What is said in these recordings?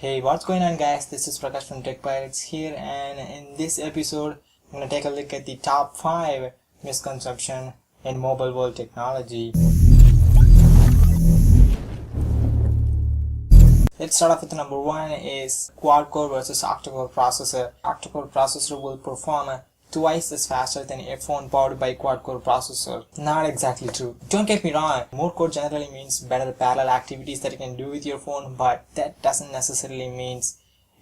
Hey, what's going on guys? This is Prakash from Tech Pirates here, and in this episode I'm going to take a look at the top 5 misconceptions in mobile world technology. Let's start off with number 1 is quad-core versus octa-core processor. Octa-core processor will perform twice as faster than a phone powered by quad-core processor. Not exactly true. Don't get me wrong, more core generally means better parallel activities that you can do with your phone, but that doesn't necessarily mean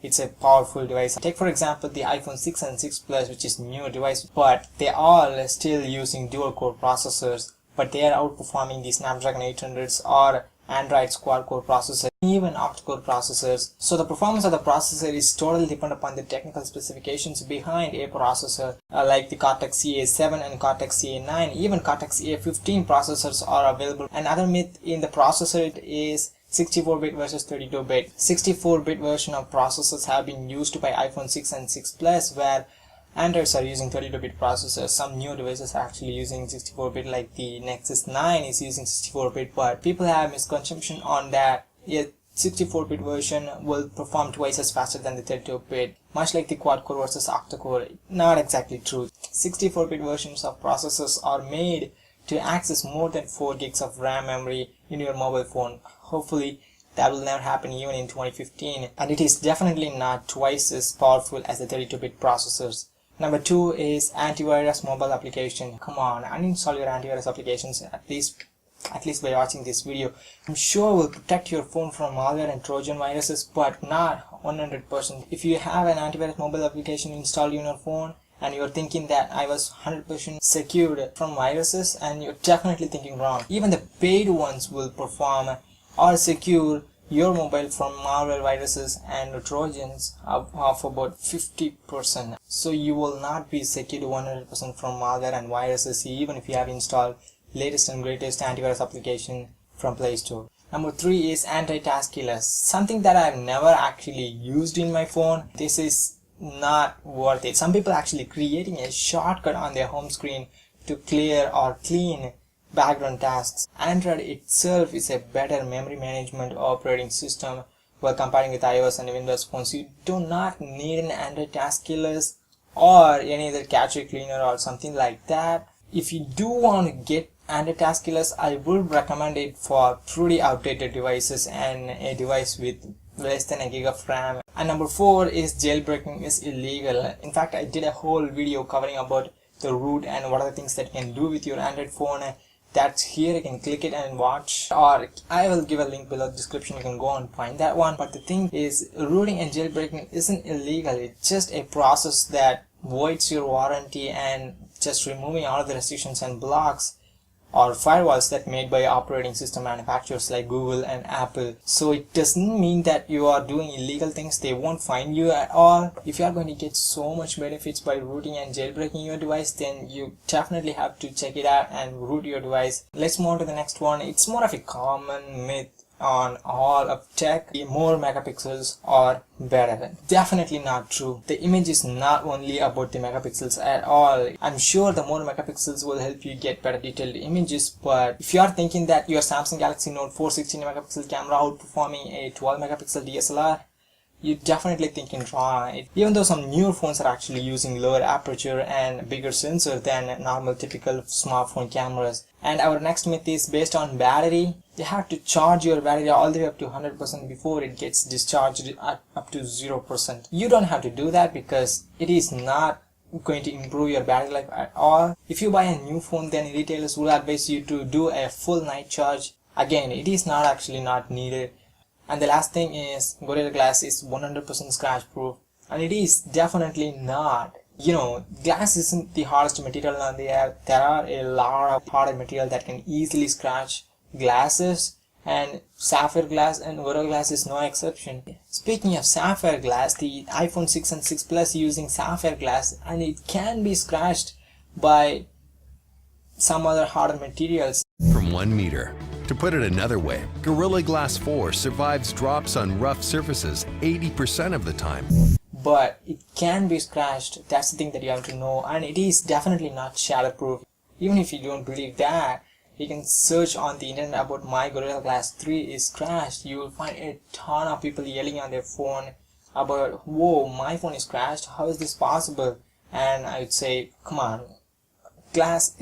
it's a powerful device. Take for example the iPhone 6 and 6 Plus, which is new device, but they are still using dual-core processors, but they are outperforming the Snapdragon 800s or Android's quad-core processor, even octa-core processors. So the performance of the processor is totally dependent upon the technical specifications behind a processor, like the Cortex-C7 and Cortex-C9. Even Cortex-A15 processors are available. Another myth in the processor is 64-bit versus 32-bit. 64-bit version of processors have been used by iPhone 6 and 6 Plus, where Androids are using 32-bit processors. Some new devices are actually using 64-bit, like the Nexus 9 is using 64-bit, but people have misconception on that. A 64-bit version will perform twice as faster than the 32-bit, much like the quad-core versus octa-core. Not exactly true. 64-bit versions of processors are made to access more than 4 gigs of RAM memory in your mobile phone. Hopefully that will never happen even in 2015, and it is definitely not twice as powerful as the 32-bit processors. Number 2 is antivirus mobile application. Come on, uninstall your antivirus applications at least by watching this video. I'm sure will protect your phone from malware and Trojan viruses, but not 100%. If you have an antivirus mobile application installed in your phone and you're thinking that I was 100% secured from viruses, and you're definitely thinking wrong. Even the paid ones will perform or secure your mobile from malware, viruses and Trojans of about 50%. So you will not be secured 100% from malware and viruses even if you have installed latest and greatest antivirus application from Play Store. Number 3 is anti-task killers. Something that I've never actually used in my phone. This is not worth it. Some people actually creating a shortcut on their home screen to clear or clean background tasks. Android itself is a better memory management operating system while comparing with iOS and Windows phones. You do not need an Android task killers or any other cache cleaner or something like that. If you do want to get Android task killers, I would recommend it for pretty outdated devices and a device with less than a gig of RAM. And number 4 is jailbreaking is illegal. In fact, I did a whole video covering about the root and what are the things that you can do with your Android phone. That's here, you can click it and watch, or I will give a link below the description, you can go and find that one. But the thing is, rooting and jailbreaking isn't illegal. It's just a process that voids your warranty and just removing all of the restrictions and blocks or firewalls that made by operating system manufacturers like Google and Apple. So it doesn't mean that you are doing illegal things. They won't find you at all. If you are going to get so much benefits by rooting and jailbreaking your device, then you definitely have to check it out and root your device. Let's move on to the next one. It's more of a common myth on all of tech. More megapixels are better. Definitely not true. The image is not only about the megapixels at all. I'm sure the more megapixels will help you get better detailed images, but if you are thinking that your Samsung Galaxy Note 4 16 megapixel camera outperforming a 12 megapixel DSLR, you're definitely thinking wrong. Even though some newer phones are actually using lower aperture and bigger sensor than normal typical smartphone cameras. And our next myth is based on battery. You have to charge your battery all the way up to 100% before it gets discharged up to 0%. You don't have to do that because it is not going to improve your battery life at all. If you buy a new phone, then retailers will advise you to do a full night charge. Again, it is not needed. And the last thing is, Gorilla Glass is 100% scratch proof, and it is definitely not. You know, glass isn't the hardest material on the earth. There are a lot of harder material that can easily scratch glasses, and sapphire glass and Gorilla Glass is no exception. Speaking of sapphire glass, the iPhone 6 and 6 Plus using sapphire glass, and it can be scratched by some other harder materials. From 1 meter. To put it another way, Gorilla Glass 4 survives drops on rough surfaces 80% of the time. But it can be scratched. That's the thing that you have to know, and it is definitely not shatterproof. Even if you don't believe that, you can search on the internet about my Gorilla Glass 3 is crashed. You will find a ton of people yelling on their phone about, whoa, my phone is crashed, how is this possible? And I would say, come on, glass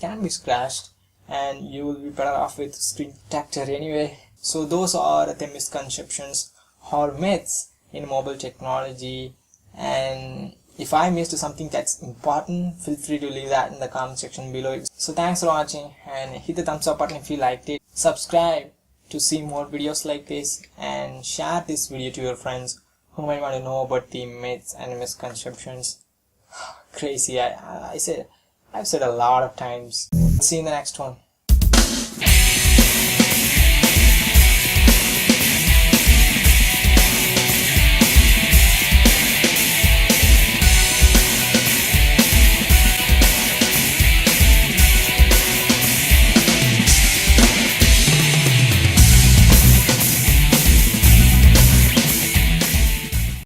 can be scratched, and you will be better off with screen protector anyway. So those are the misconceptions or myths in mobile technology, and if I missed something that's important, feel free to leave that in the comment section below. So thanks for watching, and hit the thumbs up button if you liked it. Subscribe to see more videos like this, and share this video to your friends who might want to know about the myths and misconceptions. Crazy, I've said a lot of times. See you in the next one.